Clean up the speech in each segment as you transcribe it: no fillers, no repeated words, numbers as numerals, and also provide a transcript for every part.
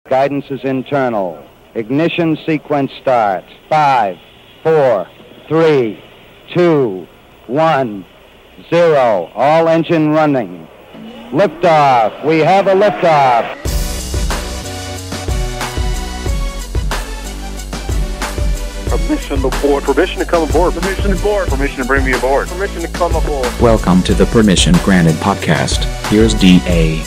Guidance is internal. Ignition sequence starts. 5, 4, 3, 2, 1, 0. All engine running. Liftoff. We have a liftoff. Permission to board. Permission to come aboard. Permission to board. Permission to bring me aboard. Permission to come aboard. Welcome to the Permission Granted podcast. Here's DA.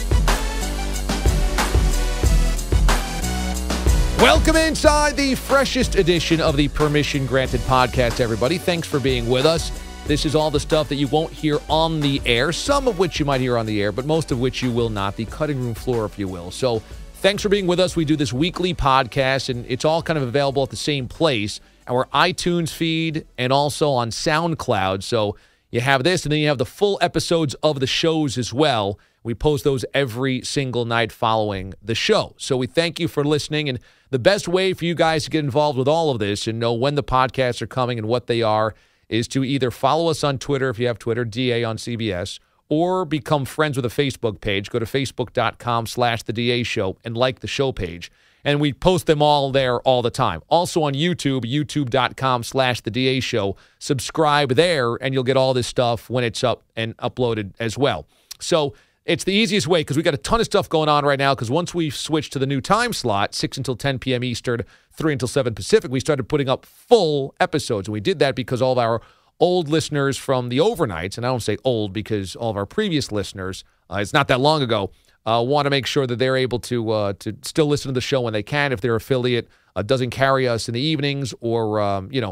Welcome inside the freshest edition of the Permission Granted podcast, everybody. Thanks for being with us. This is all the stuff that you won't hear on the air, some of which you might hear on the air, but most of which you will not, the cutting room floor, if you will. So thanks for being with us. We do this weekly podcast, and it's all kind of available at the same place, our iTunes feed and also on SoundCloud. So you have this, and then you have the full episodes of the shows as well. We post those every single night following the show. So we thank you for listening, and the best way for you guys to get involved with all of this and know when the podcasts are coming and what they are is to either follow us on Twitter, if you have Twitter, DA on CBS, or become friends with a Facebook page. Go to facebook.com/The DA Show and like the show page. And we post them all there all the time. Also on YouTube, youtube.com/The DA Show. Subscribe there, and you'll get all this stuff when it's up and uploaded as well. So it's the easiest way because we got a ton of stuff going on right now because once we switched to the new time slot, 6 until 10 p.m. Eastern, 3 until 7 Pacific, we started putting up full episodes. And we did that because all of our old listeners from the overnights, and I don't say old because all of our previous listeners, it's not that long ago, want to make sure that they're able to still listen to the show when they can if their affiliate doesn't carry us in the evenings or,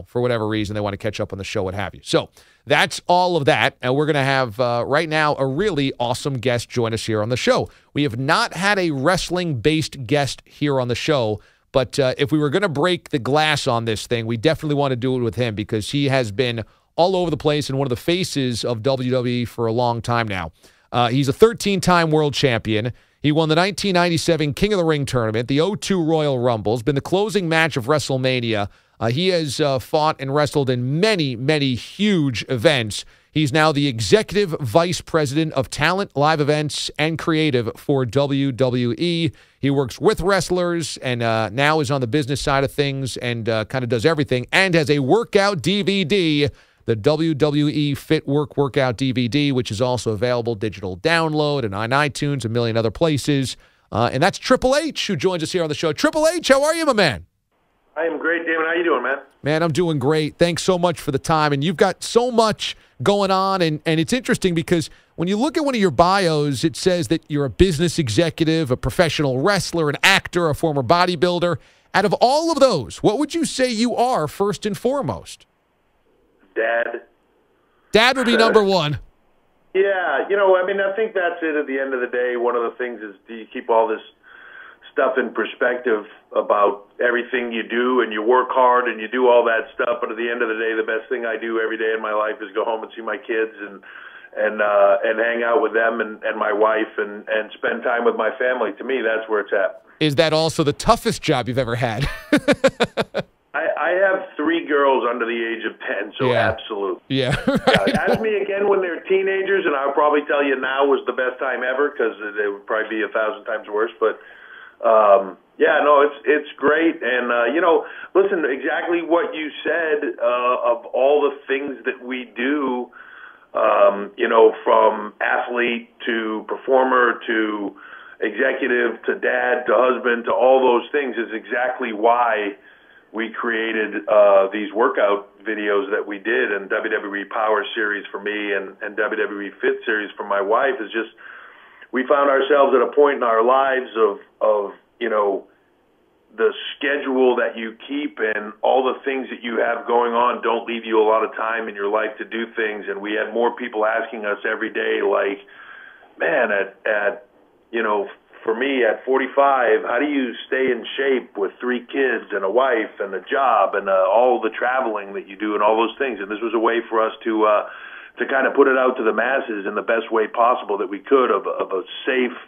for whatever reason they want to catch up on the show, what have you. So that's all of that, and we're going to have right now a really awesome guest join us here on the show. We have not had a wrestling-based guest here on the show, but if we were going to break the glass on this thing, we definitely want to do it with him because he has been all over the place and one of the faces of WWE for a long time now. He's a 13-time world champion. He won the 1997 King of the Ring tournament, the 02 Royal Rumbles, been the closing match of WrestleMania. He has fought and wrestled in many, many huge events. He's now the Executive Vice President of Talent, Live Events, and Creative for WWE. He works with wrestlers and now is on the business side of things and kind of does everything and has a workout DVD, the WWE Fit Workout DVD, which is also available digital download and on iTunes, a million other places. And that's Triple H who joins us here on the show. Triple H, how are you, my man? I am great, Damon. How you doing, man? Man, I'm doing great. Thanks so much for the time. And you've got so much going on, and it's interesting because when you look at one of your bios, it says that you're a business executive, a professional wrestler, an actor, a former bodybuilder. Out of all of those, what would you say you are first and foremost? Dad. Dad would be number one. Yeah, I think that's it at the end of the day. One of the things is do you keep all this stuff in perspective about everything you do, and you work hard and you do all that stuff, but at the end of the day, the best thing I do every day in my life is go home and see my kids and hang out with them and my wife and spend time with my family. To me, that's where it's at. Is that also the toughest job you've ever had? I have 3 girls under the age of 10, so yeah. Absolutely. Yeah. Right. Ask me again when they're teenagers, and I'll probably tell you now was the best time ever because it would probably be 1,000 times worse. But, it's great. And, listen, exactly what you said of all the things that we do, from athlete to performer to executive to dad to husband to all those things is exactly why we created these workout videos that we did, and WWE Power Series for me and WWE Fit Series for my wife is just we found ourselves at a point in our lives of the schedule that you keep and all the things that you have going on don't leave you a lot of time in your life to do things, and we had more people asking us every day like, man, for me, at 45, how do you stay in shape with 3 kids and a wife and a job and all the traveling that you do and all those things? And this was a way for us to kind of put it out to the masses in the best way possible that we could of a safe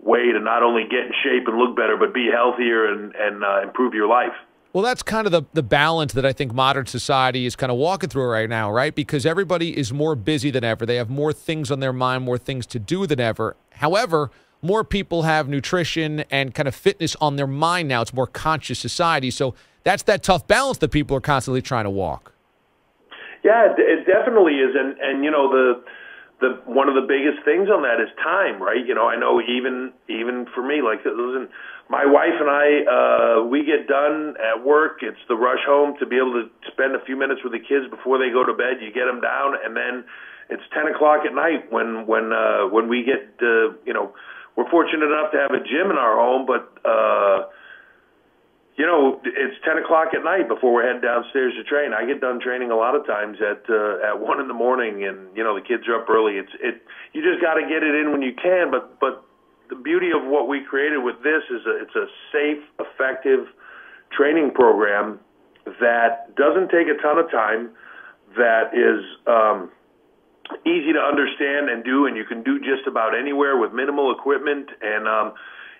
way to not only get in shape and look better, but be healthier and improve your life. Well, that's kind of the balance that I think modern society is kind of walking through right now, right? Because everybody is more busy than ever. They have more things on their mind, more things to do than ever. However, more people have nutrition and kind of fitness on their mind now. It's a more conscious society. So that's that tough balance that people are constantly trying to walk. Yeah, it definitely is. And you know, the one of the biggest things on that is time, right? You know, I know even for me, like, listen, my wife and I, we get done at work. It's the rush home to be able to spend a few minutes with the kids before they go to bed. You get them down, and then it's 10 o'clock at night when we get, you know, we're fortunate enough to have a gym in our home, but you know, it's 10 o'clock at night before we're heading downstairs to train. I get done training a lot of times at 1 in the morning, and you know, the kids are up early. You just got to get it in when you can. But the beauty of what we created with this is it's a safe, effective training program that doesn't take a ton of time, that is easy to understand and do, and you can do just about anywhere with minimal equipment. And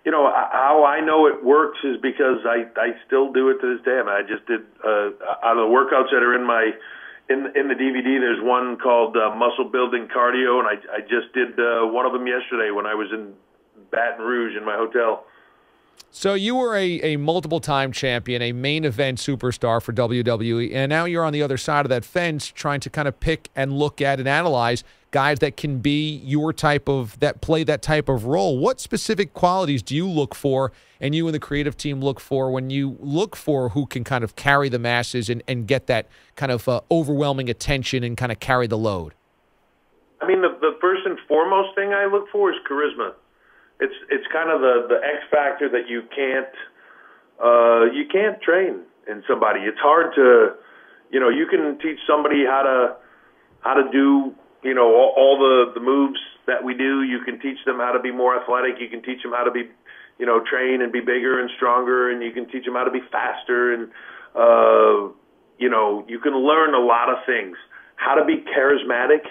you know, how I know it works is because I still do it to this day. I mean, I just did on the workouts that are in the DVD. There's one called Muscle Building Cardio, and I just did one of them yesterday when I was in Baton Rouge in my hotel. So you were a multiple-time champion, a main event superstar for WWE, and now you're on the other side of that fence trying to kind of pick and look at and analyze guys that can be your type of, that play that type of role. What specific qualities do you look for, and you and the creative team look for, when you look for who can kind of carry the masses and get that kind of overwhelming attention and kind of carry the load? I mean, the first and foremost thing I look for is charisma. It's kind of the X factor that you can't train in somebody. It's hard to, you know, you can teach somebody how to do, you know, all the moves that we do. You can teach them how to be more athletic. You can teach them how to be, you know, train and be bigger and stronger, and you can teach them how to be faster. And you know, you can learn a lot of things. How to be charismatic.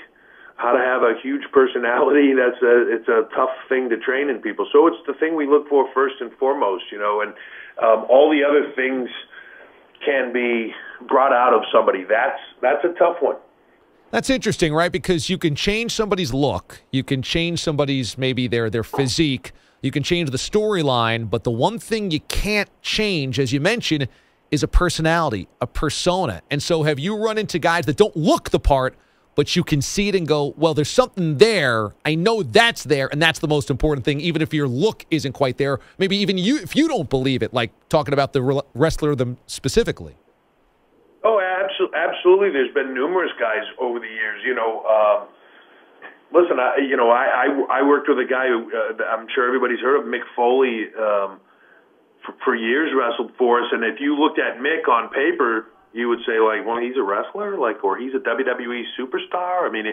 How to have a huge personality, it's a tough thing to train in people. So it's the thing we look for first and foremost, you know, and all the other things can be brought out of somebody. That's a tough one. That's interesting, right? Because you can change somebody's look. You can change somebody's, maybe their physique. You can change the storyline, but the one thing you can't change, as you mentioned, is a personality, a persona. And so have you run into guys that don't look the part, but you can see it and go, well, there's something there. I know that's there, and that's the most important thing, even if your look isn't quite there. Maybe even you, if you don't believe it, like talking about the wrestler them specifically. Oh, absolutely. There's been numerous guys over the years. You know, listen, I worked with a guy who I'm sure everybody's heard of, Mick Foley, for years wrestled for us. And if you looked at Mick on paper, you would say, like, well, he's a wrestler, like, or he's a WWE superstar. I mean,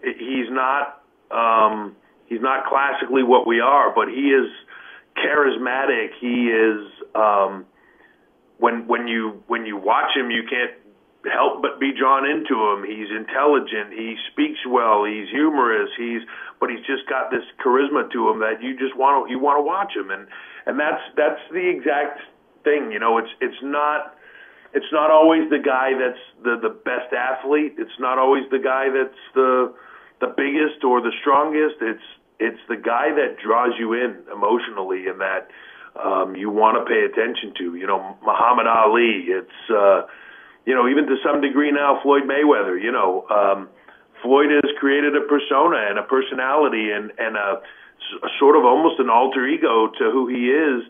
he's not classically what we are, but he is charismatic. He is when you watch him, you can't help but be drawn into him. He's intelligent. He speaks well. He's humorous. But he's just got this charisma to him that you just want to watch him, and that's the exact thing. You know, it's not always the guy that's the best athlete. It's not always the guy that's the biggest or the strongest. It's the guy that draws you in emotionally and that you want to pay attention to. You know, Muhammad Ali. It's you know, even to some degree now, Floyd Mayweather. You know, Floyd has created a persona and a personality and a sort of almost an alter ego to who he is.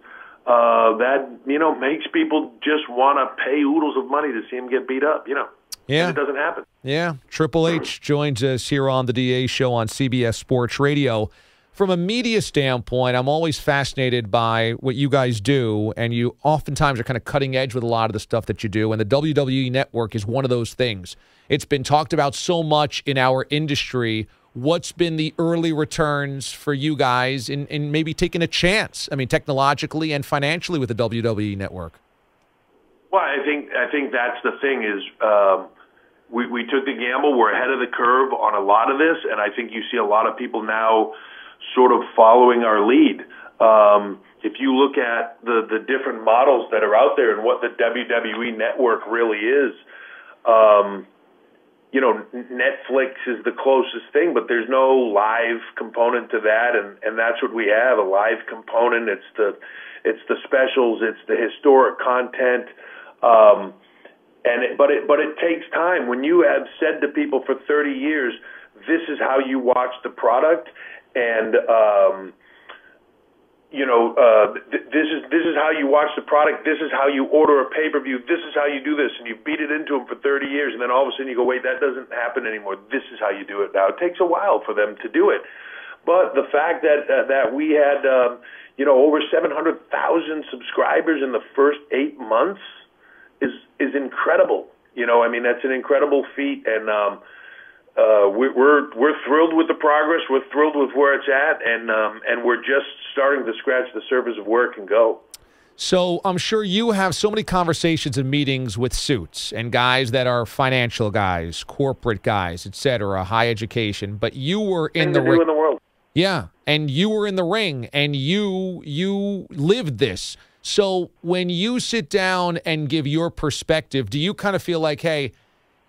That, you know, makes people just want to pay oodles of money to see him get beat up, you know. Yeah. And it doesn't happen. Yeah. Triple H joins us here on the DA Show on CBS Sports Radio. From a media standpoint, I'm always fascinated by what you guys do, and you oftentimes are kind of cutting edge with a lot of the stuff that you do, and the WWE Network is one of those things. It's been talked about so much in our industry. What's been the early returns for you guys in maybe taking a chance, I mean, technologically and financially with the WWE Network? Well, I think that's the thing is we took the gamble. We're ahead of the curve on a lot of this, and I think you see a lot of people now sort of following our lead. If you look at the different models that are out there and what the WWE Network really is, Netflix is the closest thing, but there's no live component to that, and that's what we have, a live component. It's the specials, it's the historic content, but it takes time. When you have said to people for 30 years, this is how you watch the product, and this is how you watch the product, this is how you order a pay-per-view, this is how you do this, and you beat it into them for 30 years, and then all of a sudden you go, wait, that doesn't happen anymore. This is how you do it now. It takes a while for them to do it. But the fact that we had, over 700,000 subscribers in the first 8 months is incredible. That's an incredible feat, and we're thrilled with the progress. We're thrilled with where it's at, and we're just starting to scratch the surface of where it can go. So I'm sure you have so many conversations and meetings with suits and guys that are financial guys, corporate guys, etc., high education. But you were in the ring. In the world. Yeah, and you were in the ring, and you lived this. So when you sit down and give your perspective, do you kind of feel like, hey,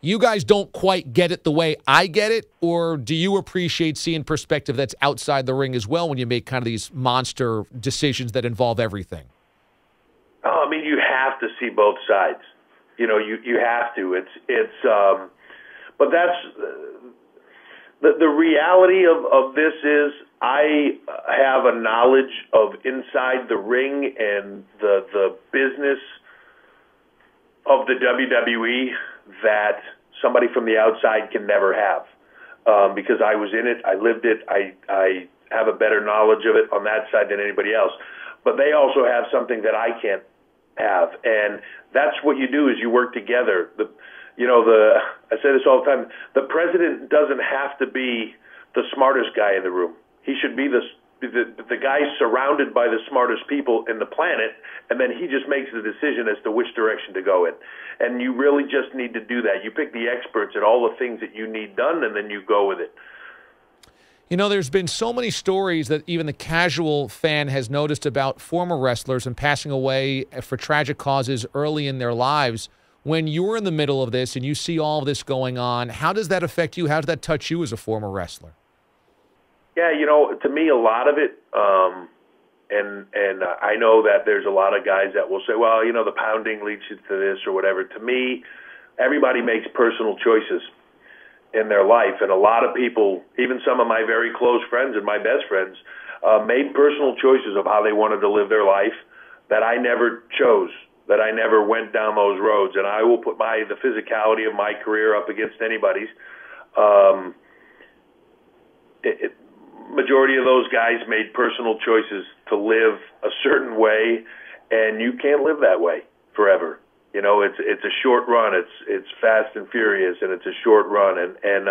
you guys don't quite get it the way I get it, or do you appreciate seeing perspective that's outside the ring as well when you make kind of these monster decisions that involve everything? Oh, you have to see both sides. You have to. But that's the reality of this is I have a knowledge of inside the ring and the business of the WWE that somebody from the outside can never have, because I was in it, I lived it, I have a better knowledge of it on that side than anybody else. But they also have something that I can't have, and that's what you do is you work together. I say this all the time, the president doesn't have to be the smartest guy in the room. He should be the guy surrounded by the smartest people in the planet, and then he just makes the decision as to which direction to go in. And you really just need to do that. You pick the experts at all the things that you need done, and then you go with it. There's been so many stories that even the casual fan has noticed about former wrestlers and passing away for tragic causes early in their lives. When you're in the middle of this and you see all of this going on, how does that affect you? How does that touch you as a former wrestler? Yeah, to me, a lot of it, and I know that there's a lot of guys that will say, well, the pounding leads you to this or whatever. To me, everybody makes personal choices in their life, and a lot of people, even some of my very close friends and my best friends, made personal choices of how they wanted to live their life that I never chose, that I never went down those roads, and I will put the physicality of my career up against anybody's. Majority of those guys made personal choices to live a certain way, and you can't live that way forever. It's a short run. It's fast and furious, and it's a short run. And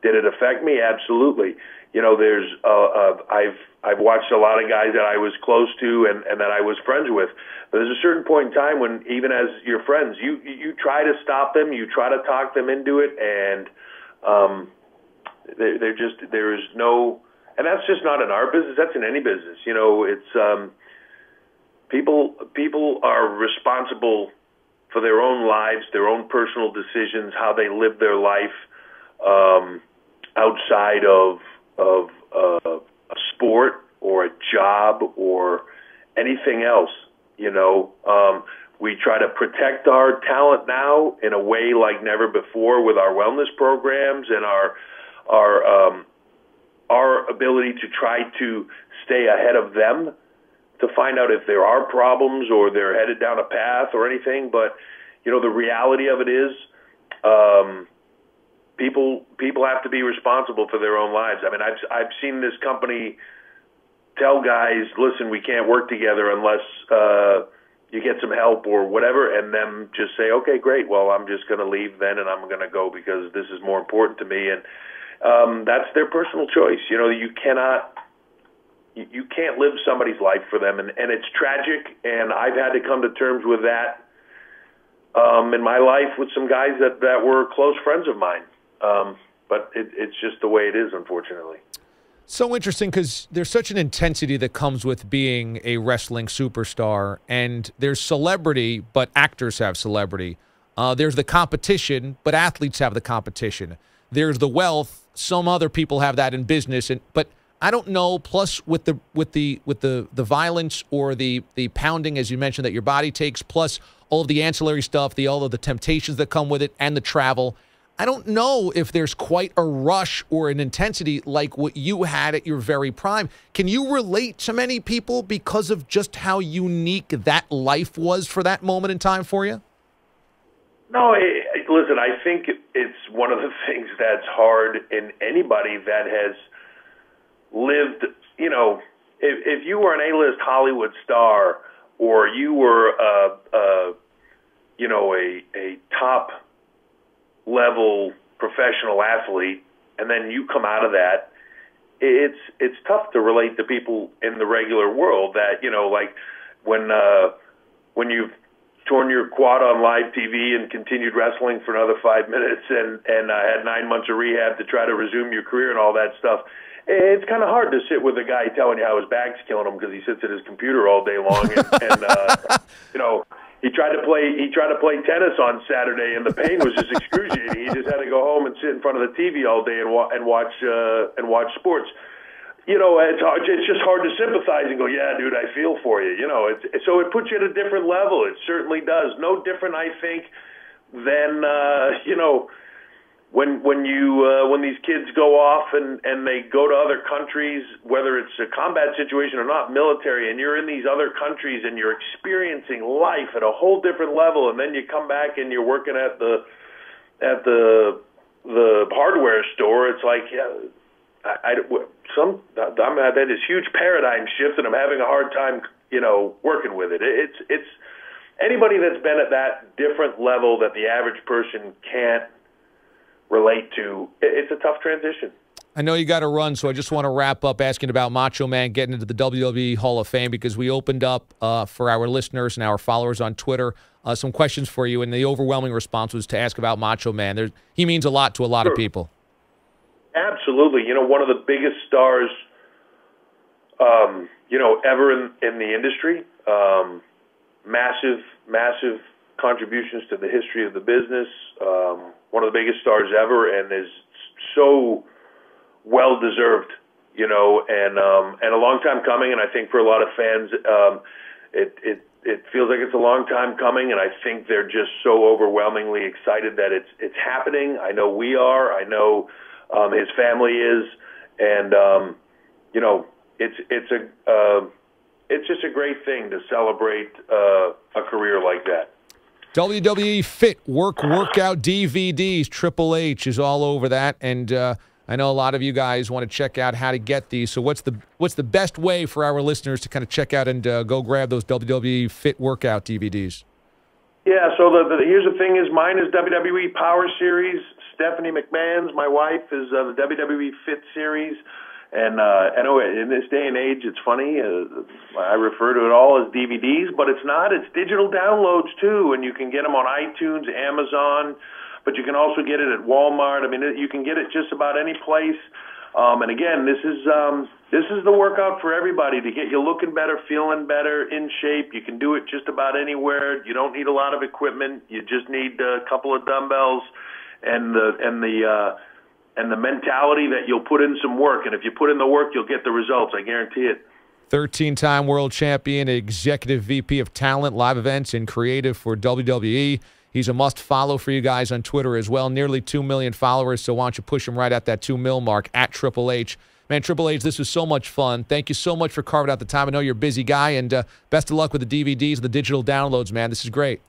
did it affect me? Absolutely. There's I've watched a lot of guys that I was close to and that I was friends with. But there's a certain point in time when, even as your friends, you try to stop them, you try to talk them into it, and there is no. And that's just not in our business. That's in any business. It's people are responsible for their own lives, their own personal decisions, how they live their life outside of a sport or a job or anything else. We try to protect our talent now in a way like never before with our wellness programs and our ability to try to stay ahead of them, to find out if there are problems or they're headed down a path or anything. But, the reality of it is people have to be responsible for their own lives. I've seen this company tell guys, listen, we can't work together unless you get some help or whatever, and them just say, okay, great, well, I'm just going to leave then and I'm going to go because this is more important to me. And that's their personal choice. You can't live somebody's life for them, and it's tragic, and I've had to come to terms with that in my life with some guys that were close friends of mine. But it's just the way it is, unfortunately. So interesting, because there's such an intensity that comes with being a wrestling superstar, and there's celebrity, but actors have celebrity. There's the competition, but athletes have the competition. There's the wealth. Some other people have that in business, but I don't know. Plus, with the violence or the pounding, as you mentioned, that your body takes, plus all of the ancillary stuff, all of the temptations that come with it, and the travel. I don't know if there's quite a rush or an intensity like what you had at your very prime. Can you relate to many people because of just how unique that life was for that moment in time for you? No, listen, I think it's one of the things that's hard in anybody that has lived, if you were an A-list Hollywood star or you were a top level professional athlete, and then you come out of that, it's tough to relate to people in the regular world that, like when you've torn your quad on live TV and continued wrestling for another 5 minutes and had 9 months of rehab to try to resume your career and all that stuff. It's kind of hard to sit with a guy telling you how his back's killing him because he sits at his computer all day long and he tried to play tennis on Saturday and the pain was just excruciating. He just had to go home and sit in front of the TV all day and watch sports. It's just hard to sympathize and go, yeah, dude, I feel for you. So it puts you at a different level. It certainly does. No different, I think, than when these kids go off and they go to other countries, whether it's a combat situation or not, military, and you're in these other countries and you're experiencing life at a whole different level, and then you come back and you're working at the hardware store. It's like, yeah, I'm at this huge paradigm shift, and I'm having a hard time, working with it. It's anybody that's been at that different level that the average person can't relate to. It's a tough transition. I know you got to run, so I just want to wrap up asking about Macho Man getting into the WWE Hall of Fame because we opened up for our listeners and our followers on Twitter some questions for you, and the overwhelming response was to ask about Macho Man. He means a lot to a lot of people. Absolutely. One of the biggest stars, ever in the industry. Massive contributions to the history of the business. One of the biggest stars ever, and is so well deserved, and a long time coming. And I think for a lot of fans, it feels like it's a long time coming. And I think they're just so overwhelmingly excited that it's happening. I know we are. I know his family is, and it's just a great thing to celebrate a career like that. WWE Fit Workout DVDs. Triple H is all over that, and I know a lot of you guys want to check out how to get these. So what's the best way for our listeners to kind of check out and go grab those WWE Fit Workout DVDs? Yeah, so here's the thing: is mine is WWE Power Series. Stephanie McMahon's, my wife, is the WWE Fit Series. And I know in this day and age, it's funny. I refer to it all as DVDs, but it's not. It's digital downloads too, and you can get them on iTunes, Amazon, but you can also get it at Walmart. I mean, you can get it just about any place. And again, this is the workout for everybody to get you looking better, feeling better, in shape. You can do it just about anywhere. You don't need a lot of equipment. You just need a couple of dumbbells and the mentality that you'll put in some work. And if you put in the work, you'll get the results. I guarantee it. 13-time world champion, executive VP of talent, live events, and creative for WWE. He's a must-follow for you guys on Twitter as well. Nearly 2 million followers, so why don't you push him right at that 2 mil mark, at Triple H. Man, Triple H, this was so much fun. Thank you so much for carving out the time. I know you're a busy guy, and best of luck with the DVDs and the digital downloads, man. This is great.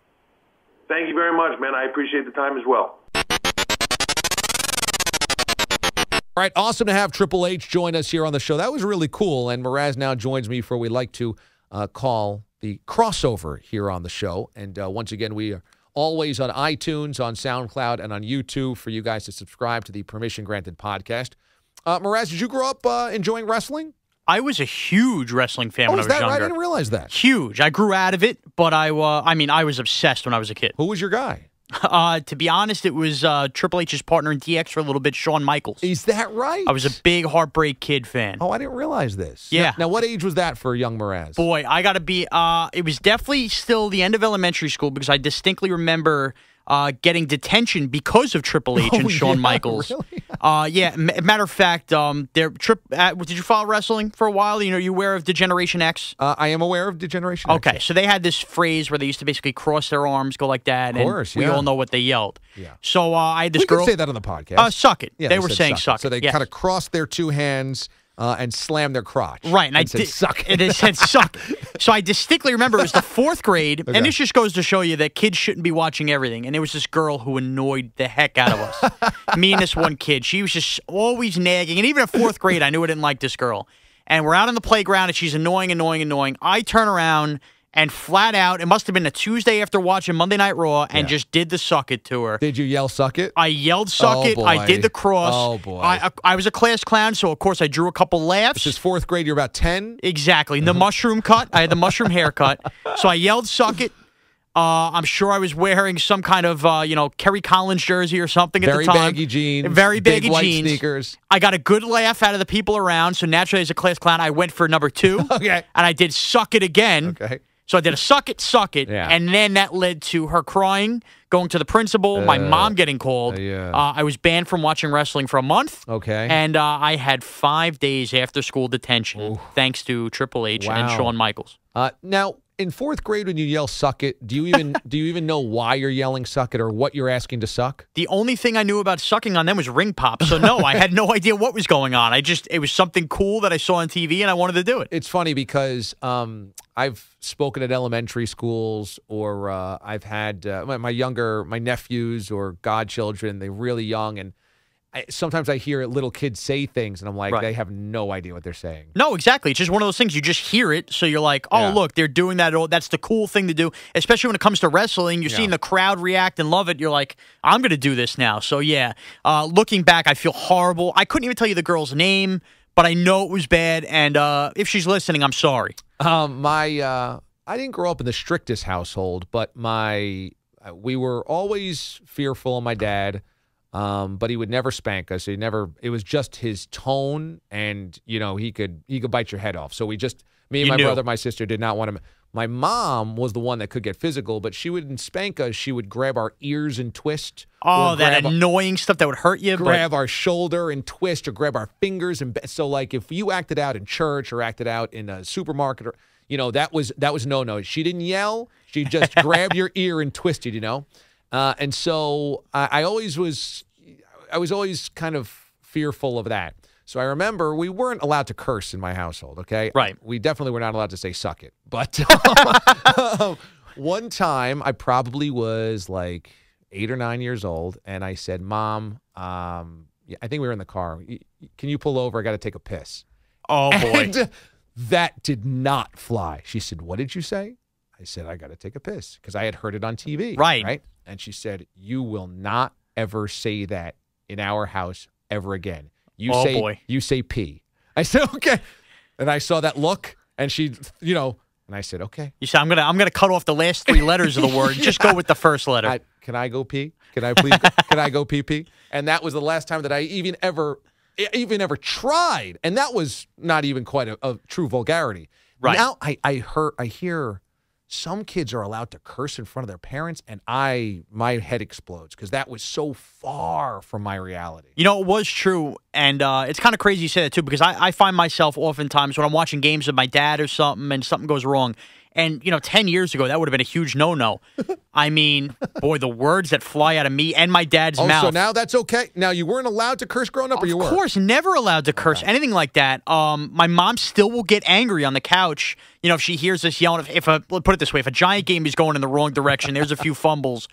Thank you very much, man. I appreciate the time as well. All right, awesome to have Triple H join us here on the show. That was really cool, and Mraz now joins me for what we like to call the crossover here on the show. And once again, we are always on iTunes, on SoundCloud, and on YouTube for you guys to subscribe to the Permission Granted podcast. Mraz, did you grow up enjoying wrestling? I was a huge wrestling fan when I was younger. Right? I didn't realize that. Huge. I grew out of it, but I was obsessed when I was a kid. Who was your guy? To be honest, it was Triple H's partner in DX for a little bit, Shawn Michaels. Is that right? I was a big Heartbreak Kid fan. Oh, I didn't realize this. Yeah. Now what age was that for young Mraz? Boy, I got to be, it was definitely still the end of elementary school because I distinctly remember getting detention because of Triple H and Shawn Michaels. Really? Yeah, matter of fact, did you follow wrestling for a while? You aware of Degeneration X? I am aware of Degeneration X. Okay, so they had this phrase where they used to basically cross their arms, go like that, of course, and we all know what they yelled. Yeah. So I had this girl. We can say that on the podcast. Suck it. Yeah, they were said saying suck it. So they kind of crossed their two hands and slammed their crotch. Right, and I said suck it. And they said suck. So I distinctly remember it was the 4th grade, and this just goes to show you that kids shouldn't be watching everything. And there was this girl who annoyed the heck out of us. Me and this one kid. She was just always nagging. And even at 4th grade, I knew I didn't like this girl. And we're out on the playground, and she's annoying. I turn around and flat out, it must have been a Tuesday after watching Monday Night Raw, and just did the suck it to her. Did you yell suck it? I yelled suck it. Boy. I did the cross. Oh, boy. I was a class clown, so of course I drew a couple laughs. This is 4th grade. You're about 10? Exactly. The mushroom cut. I had the mushroom haircut. So I yelled suck it. I'm sure I was wearing some kind of, Kerry Collins jersey or something at the time. Very baggy jeans. Very baggy big white jeans. Sneakers. I got a good laugh out of the people around, so naturally as a class clown, I went for number 2. Okay. And I did suck it again. Okay. So I did a suck it, Yeah. and then that led to her crying, going to the principal, my mom getting called. I was banned from watching wrestling for a month. Okay. And I had 5 days after school detention, thanks to Triple H and Shawn Michaels. Now, in 4th grade, when you yell "suck it," do you even know why you're yelling "suck it" or what you're asking to suck? The only thing I knew about sucking on them was ring pop. So no, I had no idea what was going on. It was something cool that I saw on TV, and I wanted to do it. It's funny because I've spoken at elementary schools, or I've had my nephews or godchildren. They're really young, and sometimes I hear little kids say things, and I'm like, they have no idea what they're saying. No, exactly. It's just one of those things. You just hear it, so you're like, oh, look, they're doing that. That's the cool thing to do, especially when it comes to wrestling. You're seeing the crowd react and love it. You're like, I'm going to do this now. So, yeah, looking back, I feel horrible. I couldn't even tell you the girl's name, but I know it was bad, and if she's listening, I'm sorry. I didn't grow up in the strictest household, but we were always fearful of my dad. But he would never spank us. It was just his tone, and he could bite your head off. So me and my brother, my sister did not want him. My mom was the one that could get physical, but she wouldn't spank us. She would grab our ears and twist. Oh, that annoying stuff that would hurt you. Grab our shoulder and twist, or grab our fingers. And so, like, if you acted out in church or acted out in a supermarket, or that was no. She didn't yell. She just grabbed your ear and twisted. And so I was always kind of fearful of that. So I remember we weren't allowed to curse in my household, okay? Right. We definitely were not allowed to say suck it. But one time I probably was like 8 or 9 years old, and I said, Mom, I think we were in the car. Can you pull over? I got to take a piss. Oh, boy. And that did not fly. She said, what did you say? I said, I got to take a piss, because I had heard it on TV. Right. And she said, you will not ever say that in our house ever again. You say pee. I said, okay. And I saw that look, and she, and I said, okay. You said, I'm gonna cut off the last 3 letters of the word. Just go with the first letter. Can I go pee? Can I please? Can I go pee? And that was the last time that I even ever tried. And that was not even quite a true vulgarity. Right. Now I hear some kids are allowed to curse in front of their parents, and my head explodes, because that was so far from my reality. It was true, and it's kind of crazy you say that, too, because I find myself oftentimes when I'm watching games with my dad or something, and something goes wrong, and, 10 years ago, that would have been a huge no-no. I mean, boy, the words that fly out of me and my dad's mouth. So now that's okay? Now, you weren't allowed to curse growing up, or you were? Of course, never allowed to curse, anything like that. My mom still will get angry on the couch, if she hears us yelling. Let's put it this way, if a giant game is going in the wrong direction, there's a few fumbles,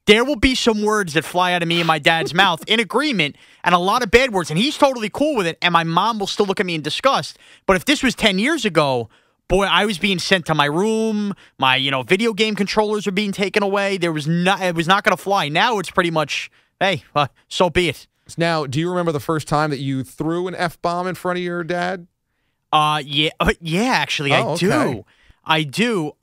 there will be some words that fly out of me and my dad's mouth in agreement, and a lot of bad words, and he's totally cool with it, and my mom will still look at me in disgust. But if this was 10 years ago, boy, I was being sent to my room. My, video game controllers were being taken away. It was not going to fly. Now it's pretty much, hey, so be it. Now, do you remember the first time that you threw an F-bomb in front of your dad? Yeah, actually, I do. I do.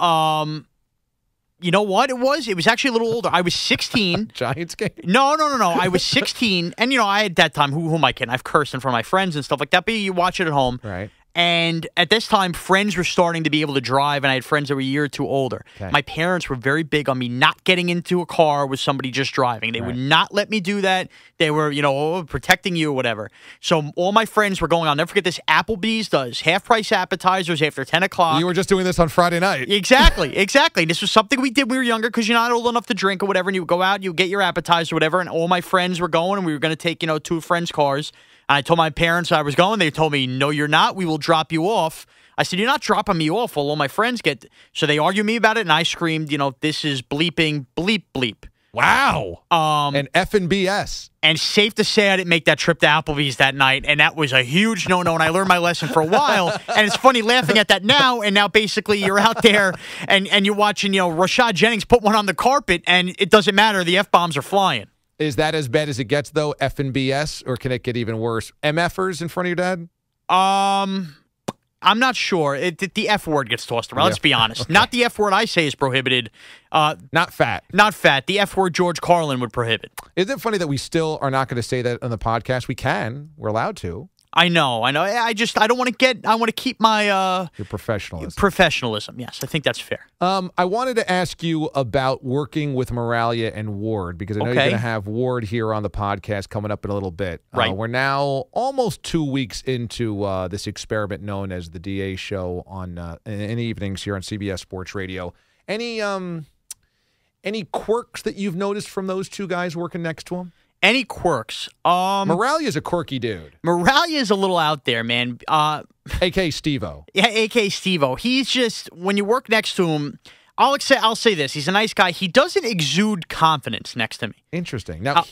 You know what it was? It was actually a little older. I was 16. Giants game? No. I was 16, and, I had that time, who am I kidding? I've cursed in front of my friends and stuff like that, but you watch it at home. Right. And at this time, friends were starting to be able to drive, and I had friends that were a year or two older. Okay. My parents were very big on me not getting into a car with somebody just driving. They would not let me do that. They were, protecting you or whatever. So all my friends were going, I'll never forget this, Applebee's does half-price appetizers after 10 o'clock. You were just doing this on Friday night. Exactly. This was something we did when we were younger because you're not old enough to drink or whatever, and you would go out, you would get your appetizer or whatever, and all my friends were going, and we were going to take, two friends' cars. And I told my parents I was going. They told me, no, you're not. We will drop you off. I said, you're not dropping me off while all my friends get. So they argued me about it, and I screamed, this is bleeping bleep bleep. Wow. And effing BS. And safe to say I didn't make that trip to Applebee's that night, and that was a huge no-no, and I learned my lesson for a while. And it's funny laughing at that now, and now basically you're out there and you're watching, Rashad Jennings put one on the carpet, and it doesn't matter. The F-bombs are flying. Is that as bad as it gets, though, effing BS, or can it get even worse? MFers in front of your dad? I'm not sure. The F word gets tossed around. Let's be honest. Okay. Not the F word I say is prohibited. Not fat. Not fat. The F word George Carlin would prohibit. Isn't it funny that we still are not going to say that on the podcast? We can. We're allowed to. I know. I don't want to I want to keep my your professionalism. Professionalism. Yes, I think that's fair. I wanted to ask you about working with Moralia and Ward, because I know you're going to have Ward here on the podcast coming up in a little bit. Right. We're now almost 2 weeks into this experiment known as the DA show on in the evenings here on CBS Sports Radio. Any quirks that you've noticed from those two guys working next to him? Any quirks? Moralia's a quirky dude. Moralia's a little out there, man. A.K. Steve-O. Yeah, A.K. Steve-O. He's just, when you work next to him, I'll say this. He's a nice guy. He doesn't exude confidence next to me. Interesting. Now,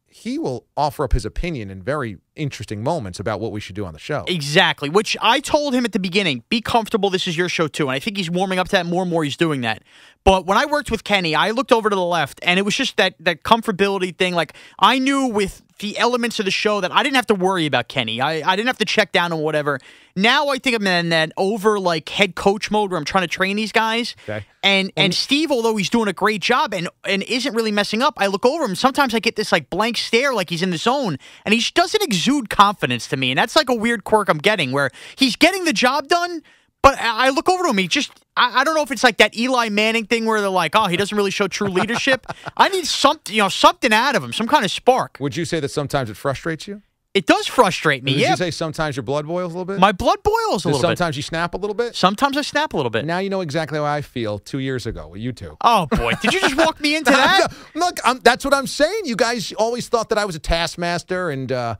he will offer up his opinion in very interesting moments about what we should do on the show. Exactly, which I told him at the beginning, be comfortable, this is your show too. And I think he's warming up to that more and more. He's doing that. But when I worked with Kenny, I looked over to the left, and it was just that comfortability thing. Like, I knew with the elements of the show that I didn't have to worry about Kenny. I didn't have to check down or whatever. Now I think I'm in that over, like, head coach mode where I'm trying to train these guys. Okay. And Steve, although he's doing a great job and isn't really messing up, I look over him. Sometimes I get this, like, blank stare like he's in the zone, and he just doesn't exude confidence to me. And that's, like, a weird quirk I'm getting where he's getting the job done, but I look over to him, he just, I don't know if it's like that Eli Manning thing where they're like, oh, he doesn't really show true leadership. I need something out of him, some kind of spark. Would you say that sometimes it frustrates you? It does frustrate me, Would you say sometimes your blood boils a little bit? My blood boils a little bit. Sometimes you snap a little bit? Sometimes I snap a little bit. Now you know exactly how I feel 2 years ago with you two. Oh, boy. Did you just walk me into that? Look, that's what I'm saying. You guys always thought that I was a taskmaster and, I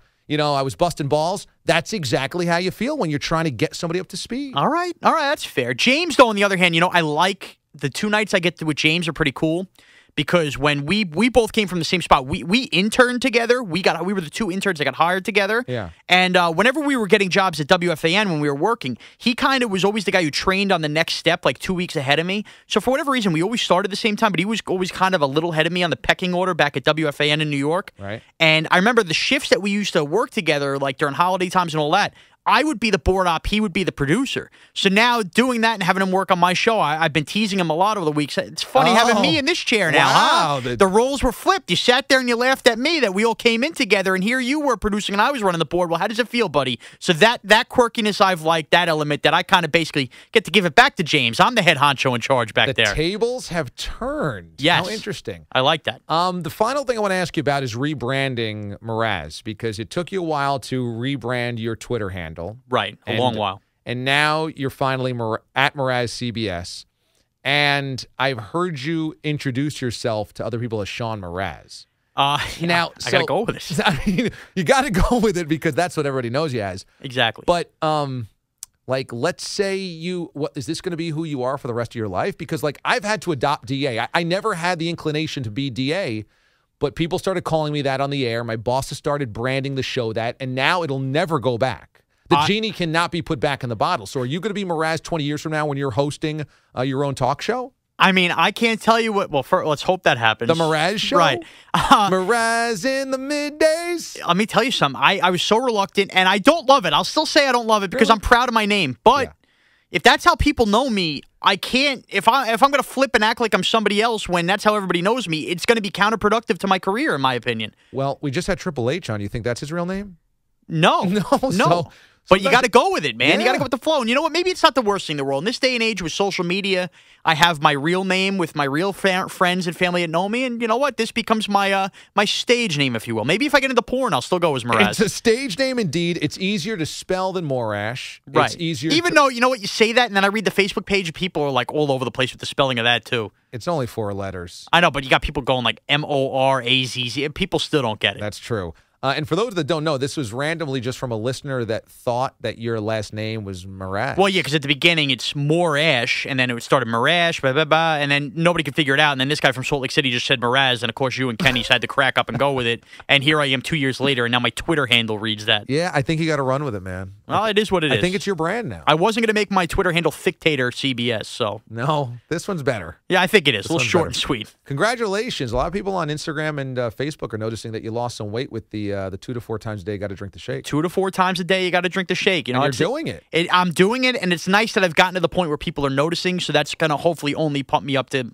was busting balls. That's exactly how you feel when you're trying to get somebody up to speed. All right. That's fair. James, though, on the other hand, I like the 2 nights I get to with James are pretty cool. Because when we both came from the same spot, we interned together. We were the 2 interns that got hired together. Yeah. And whenever we were getting jobs at WFAN when we were working, he kind of was always the guy who trained on the next step, like 2 weeks ahead of me. So for whatever reason, we always started at the same time, but he was always kind of a little ahead of me on the pecking order back at WFAN in New York. Right. And I remember the shifts that we used to work together, like during holiday times and all that. I would be the board op, he would be the producer. So now doing that and having him work on my show, I've been teasing him a lot over the weeks. It's funny having me in this chair now, wow. huh? The roles were flipped. You sat there and you laughed at me that we all came in together, and here you were producing and I was running the board. Well, how does it feel, buddy? So that quirkiness I've liked, that element that I kind of basically get to give it back to James. I'm the head honcho in charge back there. The tables have turned. Yes. How interesting. I like that. The final thing I want to ask you about is rebranding Mraz, because it took you a while to rebrand your Twitter handle. Right. A long while. And now you're finally at Mraz CBS. And I've heard you introduce yourself to other people as Sean Mraz. Now, I got to go with it. I mean, you got to go with it because that's what everybody knows you as. Exactly. But, let's say is this going to be who you are for the rest of your life? Because, I've had to adopt DA. I never had the inclination to be DA, but people started calling me that on the air. My bosses started branding the show that, and now it'll never go back. The genie cannot be put back in the bottle. So are you going to be Mraz 20 years from now when you're hosting your own talk show? I mean, I can't tell you what. Well, let's hope that happens. The Mraz show? Right. Mraz in the middays? Let me tell you something. I was so reluctant, and I don't love it. I'll still say I don't love it because I'm proud of my name. But if that's how people know me, I can't. If I'm going to flip and act like I'm somebody else when that's how everybody knows me, it's going to be counterproductive to my career, in my opinion. Well, we just had Triple H on. You think that's his real name? No. But you got to go with it, man. Yeah. You got to go with the flow. And you know what? Maybe it's not the worst thing in the world. In this day and age with social media, I have my real name with my real friends and family that know me. And you know what? This becomes my my stage name, if you will. Maybe if I get into porn, I'll still go as Mraz. It's a stage name indeed. It's easier to spell than Morash. Right. It's easier Even though, you know what, you say that, and then I read the Facebook page, people are like all over the place with the spelling of that, too. It's only 4 letters. I know, but you got people going like Morazz. People still don't get it. That's true. And for those that don't know, this was randomly just from a listener that thought that your last name was Mraz. Well, yeah, because at the beginning it's Morash, and then it started Marash, blah, blah, blah, and then nobody could figure it out. And then this guy from Salt Lake City just said Mraz, and of course you and Kenny had to crack up and go with it. And here I am 2 years later, and now my Twitter handle reads that. Yeah, I think you got to run with it, man. Well, it is what it is. I think it's your brand now. I wasn't going to make my Twitter handle Thictator CBS, so. No, this one's better. Yeah, I think it is. This A little one's short better. and sweet. Congratulations. A lot of people on Instagram and Facebook are noticing that you lost some weight with the 2 to 4 times a day. Got to drink the shake. 2 to 4 times a day, you got to drink the shake. You know, And you're doing it. I'm doing it, and it's nice that I've gotten to the point where people are noticing, so that's going to hopefully only pump me up to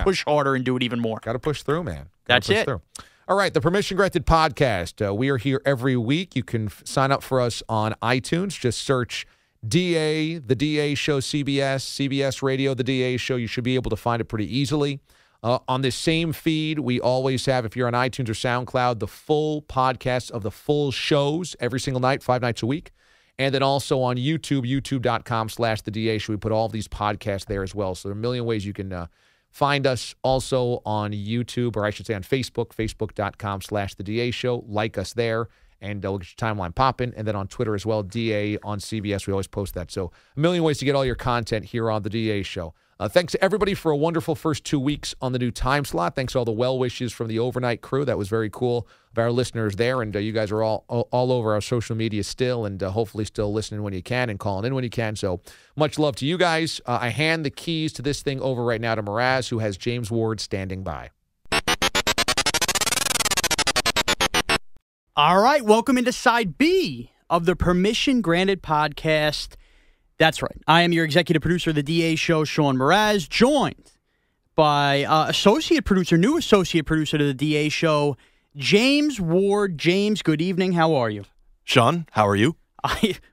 push harder and do it even more. Got to push through, man. That's push it. Through. All right, the Permission Granted podcast. We are here every week. You can sign up for us on iTunes. Just search DA, The DA Show, CBS Radio, The DA Show. You should be able to find it pretty easily. On this same feed, we always have, if you're on iTunes or SoundCloud, the full podcast of the full shows every single night, 5 nights a week. And then also on YouTube, youtube.com/The DA Show. We put all of these podcasts there as well. So there are a million ways you can find us also on YouTube, or I should say on Facebook, facebook.com/The DA Show. Like us there, and we'll get your timeline popping. And then on Twitter as well, DA on CBS. We always post that. So a million ways to get all your content here on The DA Show. Thanks to everybody for a wonderful first 2 weeks on the new time slot. Thanks to all the well wishes from the overnight crew. That was very cool of our listeners there. And you guys are all over our social media still, and hopefully still listening when you can and calling in when you can. So much love to you guys. I hand the keys to this thing over right now to Mraz, who has James Ward standing by. All right, welcome into Side B of the Permission Granted podcast. That's right. I am your executive producer of the DA Show, Sean Mraz, joined by new associate producer to the DA Show, James Ward. James, good evening. How are you? Sean, how are you?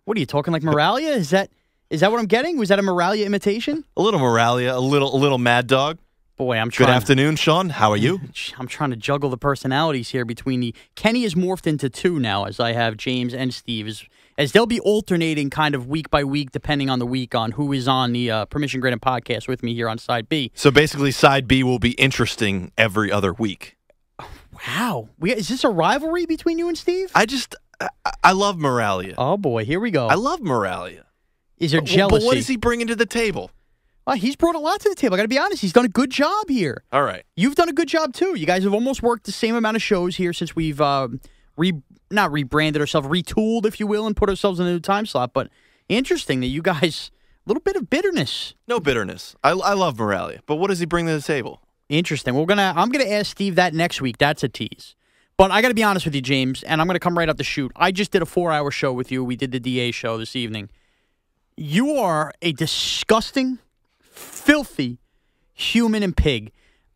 What are you talking like Moralia? Is that what I'm getting? Was that a Moralia imitation? A little Moralia, a little Mad Dog. Boy, I'm trying. Good afternoon, Sean. How are you? I'm trying to juggle the personalities here between the Kenny is morphed into 2 now, as I have James and Steve as they'll be alternating kind of week by week, depending on the week, on who is on the Permission Granted podcast with me here on Side B. So basically, Side B will be interesting every other week. Wow. Is this a rivalry between you and Steve? I love Moralia. Oh, boy. Here we go. I love Moralia. Is there jealousy? But what is he bringing to the table? Well, he's brought a lot to the table. I got to be honest. He's done a good job here. All right. You've done a good job, too. You guys have almost worked the same amount of shows here since we've not rebranded ourselves, retooled, if you will, and put ourselves in a new time slot. But interesting that you guys, a little bit of bitterness. No bitterness. I love Moralia. But what does he bring to the table? Interesting. I'm gonna ask Steve that next week. That's a tease. But I got to be honest with you, James, and I'm going to come right out the chute. I just did a 4-hour show with you. We did the DA show this evening. You are a disgusting, filthy human and pig.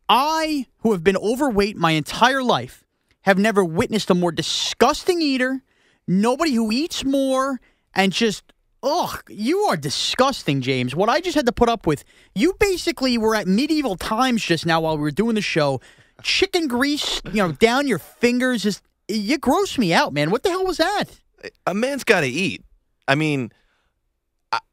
I, who have been overweight my entire life, have never witnessed a more disgusting eater, nobody who eats more, and just, you are disgusting, James. What I just had to put up with, you basically were at medieval times just now while we were doing the show. Chicken grease, down your fingers, you gross me out, man. What the hell was that? A man's got to eat. I mean,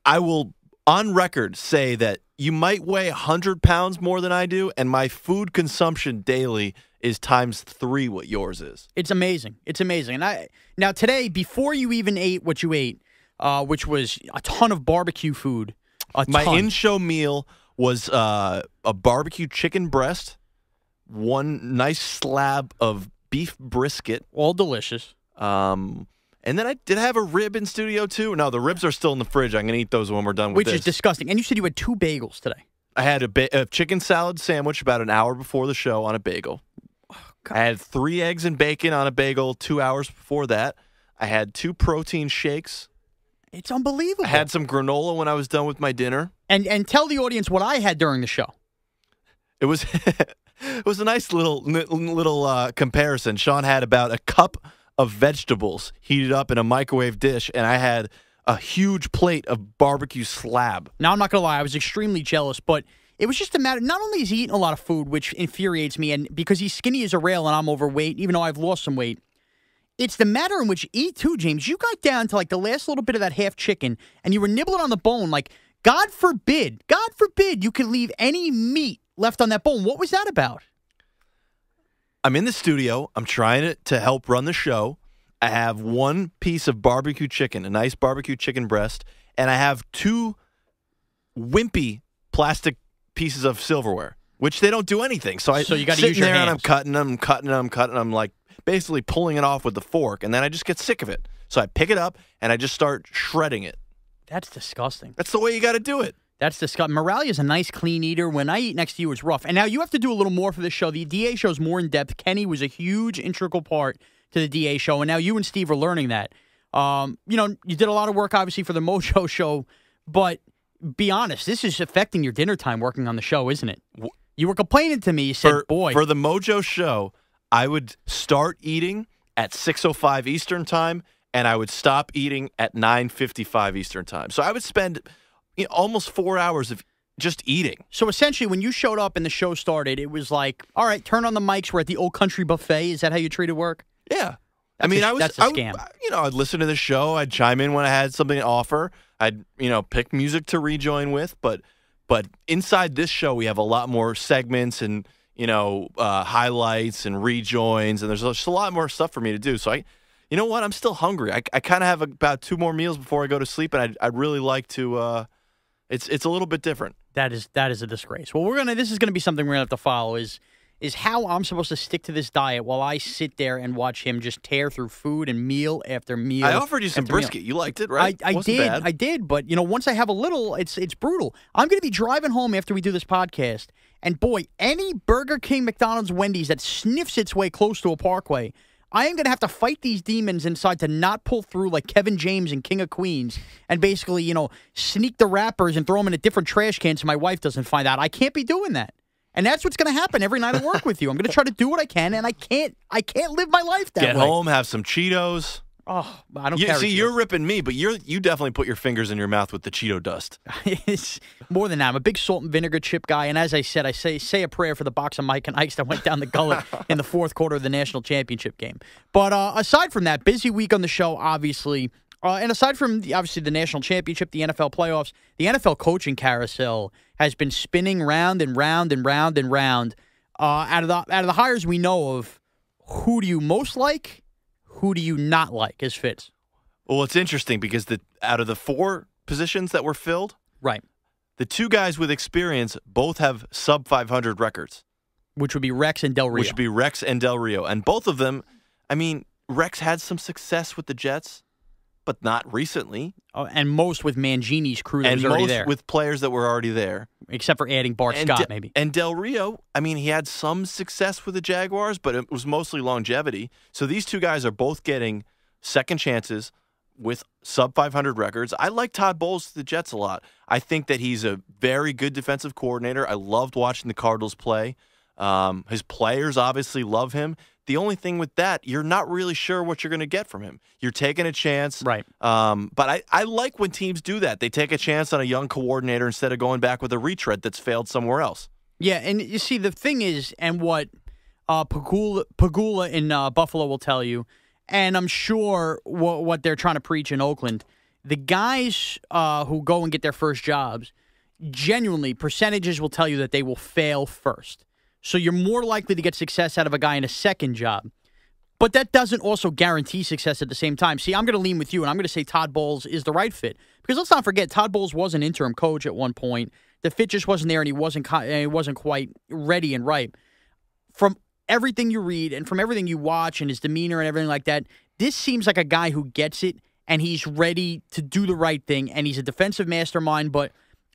I will, on record, say that you might weigh 100 pounds more than I do, and my food consumption daily is times 3 what yours is. It's amazing. It's amazing. And now today, before you even ate what you ate, which was a ton of barbecue food, my in-show meal was a barbecue chicken breast, one nice slab of beef brisket. All delicious. And then I did have a rib in studio, too. No, the ribs are still in the fridge. I'm going to eat those when we're done with this. Which is disgusting. And you said you had 2 bagels today. I had a chicken salad sandwich about an hour before the show on a bagel. I had 3 eggs and bacon on a bagel 2 hours before that. I had 2 protein shakes. It's unbelievable. I had some granola when I was done with my dinner. And tell the audience what I had during the show. It was it was a nice little comparison. Sean had about a cup of vegetables heated up in a microwave dish, and I had a huge plate of barbecue slab. Now, I'm not going to lie. I was extremely jealous, but it was just a matter. Not only is he eating a lot of food, which infuriates me, and because he's skinny as a rail and I'm overweight, even though I've lost some weight, it's the matter in which you eat too, James. You got down to like the last little bit of that half chicken, and you were nibbling on the bone. Like, God forbid you could leave any meat left on that bone. What was that about? I'm in the studio. I'm trying to help run the show. I have one piece of barbecue chicken, a nice barbecue chicken breast, and I have two wimpy plastic pieces of silverware, which they don't do anything. So you got to use your hands. And I'm cutting them. I'm like basically pulling it off with the fork, and then I just get sick of it. So I pick it up and I just start shredding it. That's disgusting. That's the way you got to do it. That's disgusting. Morale is a nice, clean eater. When I eat next to you, it's rough. And now you have to do a little more for this show. The DA show is more in depth. Kenny was a huge, integral part to the DA show, and now you and Steve are learning that. You did a lot of work, obviously, for the Mojo show, but be honest, this is affecting your dinner time working on the show, isn't it? You were complaining to me. You said, for the Mojo show, I would start eating at 6:05 Eastern time, and I would stop eating at 9:55 Eastern time. So I would spend almost 4 hours of just eating. So essentially, when you showed up and the show started, it was like, all right, turn on the mics. We're at the Old Country Buffet. Is that how you treated work? Yeah. That's a scam. I'd listen to the show. I'd chime in when I had something to offer. I'd, pick music to rejoin with. But inside this show, we have a lot more segments and, highlights and rejoins. And there's just a lot more stuff for me to do. So you know what? I'm still hungry. I kind of have about 2 more meals before I go to sleep. And I'd really like to, it's a little bit different. That is a disgrace. Well, this is going to be something we're going to have to follow is how I'm supposed to stick to this diet while I sit there and watch him just tear through food and meal after meal. I offered you some brisket. You liked it, right? I did. But, once I have a little, it's brutal. I'm going to be driving home after we do this podcast. And, boy, any Burger King, McDonald's, Wendy's that sniffs its way close to a parkway, I am going to have to fight these demons inside to not pull through like Kevin James and King of Queens and basically, sneak the wrappers and throw them in a different trash can so my wife doesn't find out. I can't be doing that. And that's what's going to happen every night I work with you. I'm going to try to do what I can, and I can't live my life that way. Get home, have some Cheetos. Oh, I don't care. See, you're ripping me, but you definitely put your fingers in your mouth with the Cheeto dust. It's more than that. I'm a big salt and vinegar chip guy, and as I said, I say a prayer for the box of Mike and Ike's that went down the gullet in the fourth quarter of the national championship game. But aside from that, busy week on the show, obviously. And aside from, obviously, the national championship, the NFL playoffs, the NFL coaching carousel has been spinning round and round and round and round. Out of the hires we know of, who do you most like? Who do you not like as Fitz? Well, it's interesting because out of the 4 positions that were filled, right, the 2 guys with experience both have sub 500 records, which would be Rex and Del Rio. And both of them, Rex had some success with the Jets, but not recently. And most with Mangini's crew that was already there. And most with players that were already there. Except for adding Bart Scott, maybe. And Del Rio, he had some success with the Jaguars, but it was mostly longevity. So these 2 guys are both getting second chances with sub 500 records. I like Todd Bowles to the Jets a lot. I think that he's a very good defensive coordinator. I loved watching the Cardinals play. His players obviously love him. The only thing with that, you're not really sure what you're going to get from him. You're taking a chance. Right. But I like when teams do that. They take a chance on a young coordinator instead of going back with a retread that's failed somewhere else. Yeah, and you see, the thing is, and what Pagula in Buffalo will tell you, and I'm sure what they're trying to preach in Oakland, the guys who go and get their first jobs, genuinely, percentages will tell you that they will fail first. So you're more likely to get success out of a guy in a second job. But that doesn't also guarantee success at the same time. See, I'm going to lean with you, and I'm going to say Todd Bowles is the right fit. Because let's not forget, Todd Bowles was an interim coach at one point. The fit just wasn't there, and he wasn't quite ready and ripe. From everything you read and from everything you watch and his demeanor and everything like that, this seems like a guy who gets it, and he's ready to do the right thing, and he's a defensive mastermind, but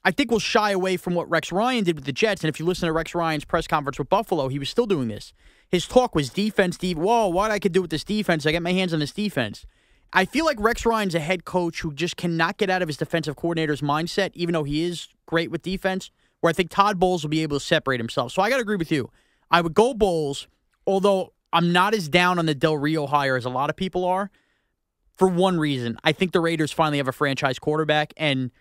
I think we'll shy away from what Rex Ryan did with the Jets. And if you listen to Rex Ryan's press conference with Buffalo, he was still doing this. His talk was defense, whoa, what I could do with this defense. I get my hands on this defense. I feel like Rex Ryan's a head coach who just cannot get out of his defensive coordinator's mindset, even though he is great with defense, where I think Todd Bowles will be able to separate himself. So I got to agree with you. I would go Bowles, although I'm not as down on the Del Rio hire as a lot of people are. for one reason. I think the Raiders finally have a franchise quarterback, and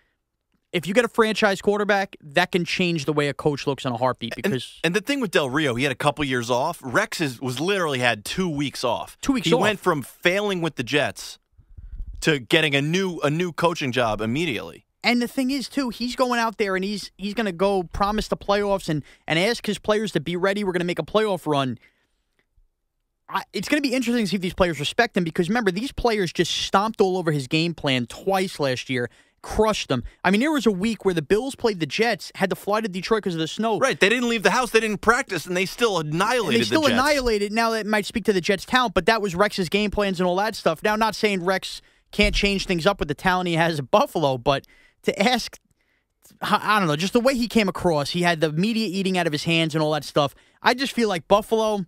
if you get a franchise quarterback, that can change the way a coach looks in a heartbeat. Because and the thing with Del Rio, he had a couple years off. Rex was literally had 2 weeks off. 2 weeks he off. He went from failing with the Jets to getting a new coaching job immediately. And the thing is, too, he's going out there and he's going to go promise the playoffs and ask his players to be ready. We're going to make a playoff run. It's going to be interesting to see if these players respect him because, remember, these players just stomped all over his game plan twice last year, crushed them. I mean, there was a week where the Bills played the Jets, had to fly to Detroit because of the snow. Right. They didn't leave the house. They didn't practice, and they still annihilated the Jets. Annihilated. Now, that might speak to the Jets' talent, but that was Rex's game plans and all that stuff. Now, not saying Rex can't change things up with the talent he has at Buffalo, but to ask, I don't know, just the way he came across, he had the media eating out of his hands and all that stuff. I just feel like Buffalo,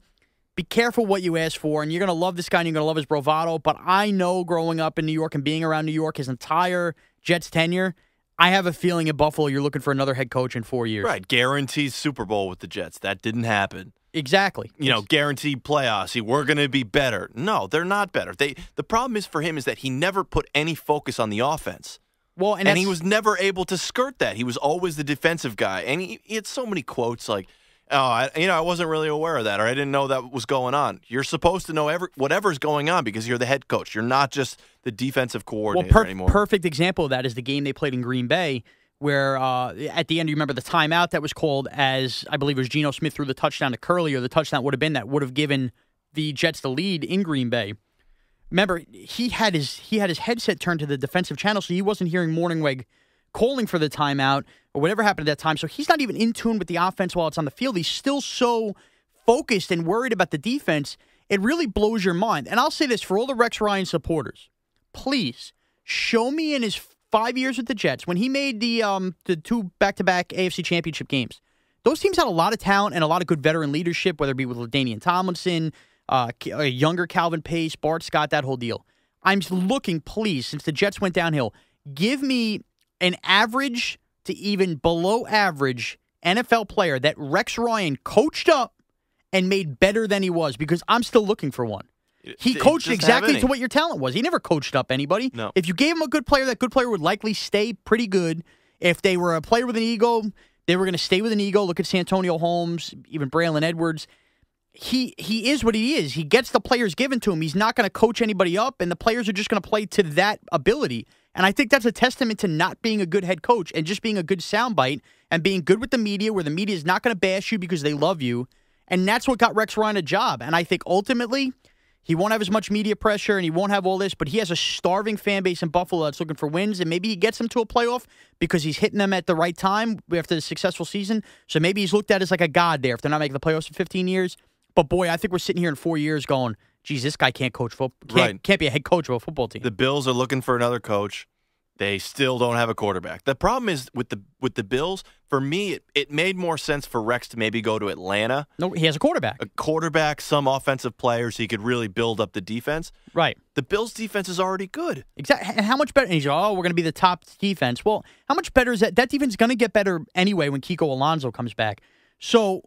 be careful what you ask for, and you're going to love this guy and you're going to love his bravado, but I know growing up in New York and being around New York his entire Jets tenure, I have a feeling in Buffalo you're looking for another head coach in 4 years. Right, guarantees Super Bowl with the Jets. That didn't happen. Exactly. Guaranteed playoffs. We're going to be better. No, they're not better. The problem is for him is that he never put any focus on the offense. Well, and he was never able to skirt that. He was always the defensive guy. And he had so many quotes like, I wasn't really aware of that, or I didn't know that was going on. You're supposed to know whatever's going on because you're the head coach. You're not just the defensive coordinator anymore. Perfect example of that is the game they played in Green Bay, where at the end, you remember the timeout that was called as, I believe it was Geno Smith threw the touchdown to Curley, or the touchdown would have given the Jets the lead in Green Bay. Remember, he had his headset turned to the defensive channel, so he wasn't hearing Morningweg calling for the timeout or whatever happened at that time. So he's not even in tune with the offense while it's on the field. He's still so focused and worried about the defense. It really blows your mind. And I'll say this for all the Rex Ryan supporters, please show me in his 5 years with the Jets when he made the 2 back-to-back AFC Championship games. Those teams had a lot of talent and a lot of good veteran leadership, whether it be with LaDainian Tomlinson, a younger Calvin Pace, Bart Scott, that whole deal. I'm looking, please, since the Jets went downhill, give me an average to even below average NFL player that Rex Ryan coached up and made better than he was, because I'm still looking for one. He coached exactly to what your talent was. He never coached up anybody. No. If you gave him a good player, that good player would likely stay pretty good. If they were a player with an ego, they were going to stay with an ego. Look at Santonio Holmes, even Braylon Edwards. He is what he is. He gets the players given to him. He's not going to coach anybody up, and the players are just going to play to that ability. And I think that's a testament to not being a good head coach and just being a good soundbite and being good with the media, where the media is not going to bash you because they love you. And that's what got Rex Ryan a job. And I think ultimately he won't have as much media pressure and he won't have all this, but he has a starving fan base in Buffalo that's looking for wins, and maybe he gets them to a playoff because he's hitting them at the right time after the successful season. So maybe he's looked at as like a god there if they're not making the playoffs for 15 years. But, boy, I think we're sitting here in 4 years going, geez, this guy can't coach football. Can't be a head coach of a football team. The Bills are looking for another coach. They still don't have a quarterback. The problem is with the Bills, for me, it made more sense for Rex to maybe go to Atlanta. No, he has a quarterback. A quarterback, some offensive players, so he could really build up the defense. Right. The Bills' defense is already good. Exactly. And how much better? And he's like, we're going to be the top defense. Well, how much better is that? That defense is going to get better anyway when Kiko Alonso comes back. So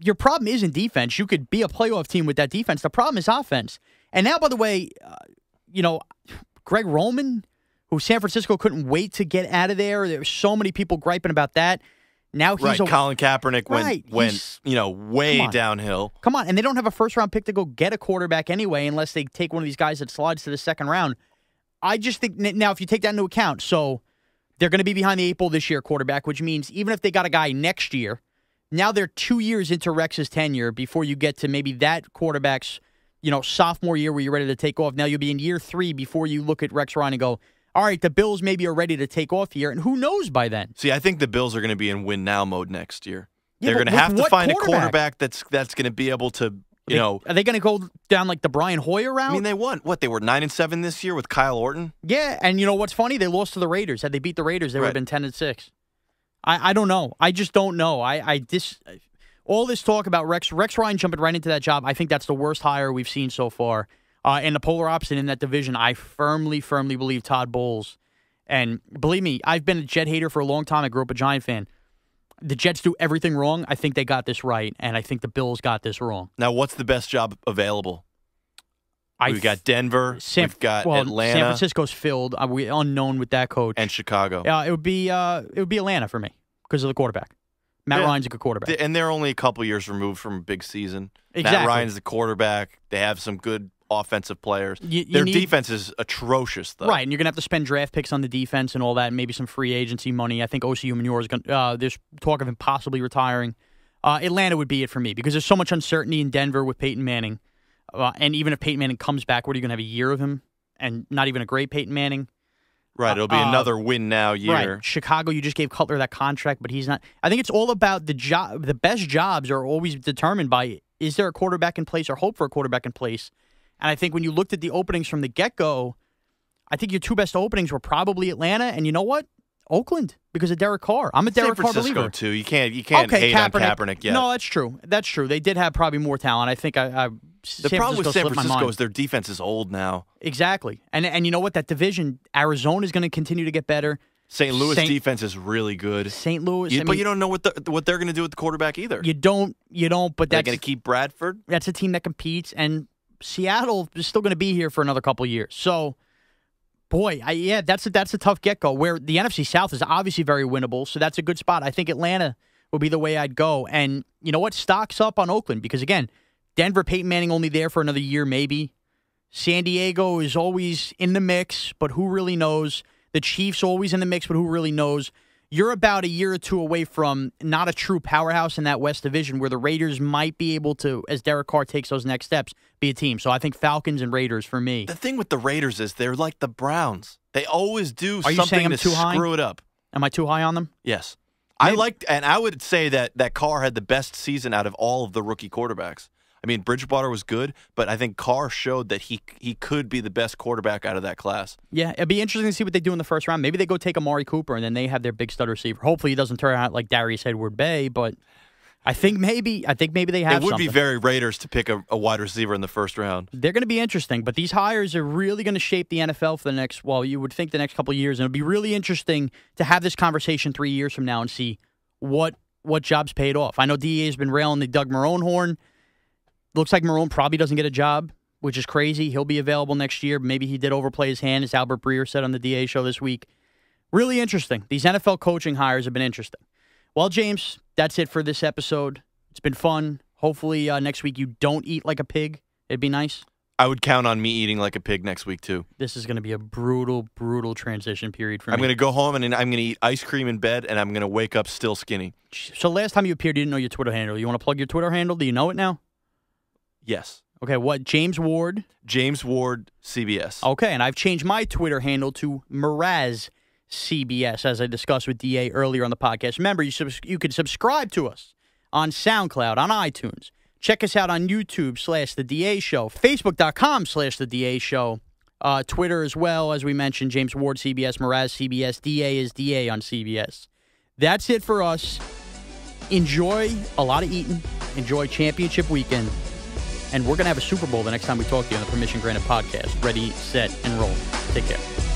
your problem isn't defense. You could be a playoff team with that defense. The problem is offense. And now, by the way, Greg Roman, who San Francisco couldn't wait to get out of there. There were so many people griping about that. Now he's Colin Kaepernick went way downhill. Come on, and they don't have a first-round pick to go get a quarterback anyway unless they take one of these guys that slides to the second round. I just think, now if you take that into account, so they're going to be behind the 8 ball this year, quarterback, which means even if they got a guy next year, now they're 2 years into Rex's tenure before you get to maybe that quarterback's sophomore year where you're ready to take off. Now you'll be in year 3 before you look at Rex Ryan and go, all right, the Bills maybe are ready to take off here, and who knows by then? See, I think the Bills are going to be in win-now mode next year. Yeah, they're going to have to find a quarterback that's going to be able to, Are they going to go down like the Brian Hoyer route? I mean, they won. What, they were 9-7 this year with Kyle Orton? Yeah, and you know what's funny? They lost to the Raiders. Had they beat the Raiders, they would have been 10-6. I don't know. I just don't know. All this talk about Rex Ryan jumping right into that job, I think that's the worst hire we've seen so far. And the polar opposite in that division, I firmly believe Todd Bowles. And believe me, I've been a Jet hater for a long time. I grew up a Giant fan. The Jets do everything wrong. I think they got this right, and I think the Bills got this wrong. Now, what's the best job available? We've got Denver. We've got Atlanta. San Francisco's filled. We unknown with that coach. And Chicago. It would be Atlanta for me because of the quarterback. Matt Ryan's a good quarterback. And they're only a couple years removed from a big season. Exactly. Matt Ryan's the quarterback. They have some good offensive players. Their defense is atrocious, though. Right, and you're going to have to spend draft picks on the defense and all that, and maybe some free agency money. I think OCU Manure is going there's talk of him possibly retiring. Atlanta would be it for me because there's so much uncertainty in Denver with Peyton Manning. And even if Peyton Manning comes back, what are you going to have a year of him? And not even a great Peyton Manning? Right, it'll be another win-now year. Right. Chicago, you just gave Cutler that contract, but he's not. I think it's all about the job. The best jobs are always determined by, is there a quarterback in place or hope for a quarterback in place? And I think when you looked at the openings from the get-go, I think your two best openings were probably Atlanta, and you know what? Oakland, because of Derek Carr. I'm a Derek Carr believer. San Francisco, too. You can't hate on Kaepernick yet. No, that's true. That's true. They did have probably more talent. I think the problem with San Francisco is their defense is old now. Exactly. And you know what? That division, Arizona is going to continue to get better. St. Louis defense is really good. St. Louis. But you don't know what they're going to do with the quarterback either. You don't. But they're going to keep Bradford. That's a team that competes, and Seattle is still going to be here for another couple of years. So, boy, that's a tough get-go, where the NFC South is obviously very winnable, so that's a good spot. I think Atlanta would be the way I'd go. And you know what? Stocks up on Oakland because, again, Denver, Peyton Manning only there for another year maybe. San Diego is always in the mix, but who really knows? The Chiefs always in the mix, but who really knows? You're about a year or two away from not a true powerhouse in that West Division where the Raiders might be able to, as Derek Carr takes those next steps, be a team. So I think Falcons and Raiders for me. The thing with the Raiders is they're like the Browns. They always do something to screw it up. Am I too high on them? Yes. I would say that Carr had the best season out of all of the rookie quarterbacks. I mean, Bridgewater was good, but I think Carr showed that he could be the best quarterback out of that class. Yeah, it'd be interesting to see what they do in the first round. Maybe they go take Amari Cooper, and then they have their big stud receiver. Hopefully, he doesn't turn out like Darius Edward-Bay, but I think maybe they have. It would something. be very Raiders to pick a wide receiver in the first round. They're going to be interesting, but these hires are really going to shape the NFL for the next. Well, you would think the next couple of years, and it'll be really interesting to have this conversation 3 years from now and see what jobs paid off. I know DA has been railing the Doug Marrone horn. Looks like Marrone probably doesn't get a job, which is crazy. He'll be available next year. Maybe he did overplay his hand, as Albert Breer said on the DA show this week. Really interesting. These NFL coaching hires have been interesting. Well, James, that's it for this episode. It's been fun. Hopefully next week you don't eat like a pig. It'd be nice. I would count on me eating like a pig next week, too. This is going to be a brutal, brutal transition period for me. I'm going to go home and I'm going to eat ice cream in bed, and I'm going to wake up still skinny. So last time you appeared, you didn't know your Twitter handle. You want to plug your Twitter handle? Do you know it now? Yes. Okay, what? James Ward? James Ward, CBS. Okay, and I've changed my Twitter handle to Mraz CBS, as I discussed with DA earlier on the podcast. Remember, you can subscribe to us on SoundCloud, on iTunes. Check us out on YouTube /The DA Show, Facebook.com/The DA Show, Twitter as well, as we mentioned, James Ward, CBS, Mraz, CBS, DA is DA on CBS. That's it for us. Enjoy a lot of eating. Enjoy championship weekend. And we're going to have a Super Bowl the next time we talk to you on the Permission Granted podcast. Ready, set, and roll. Take care.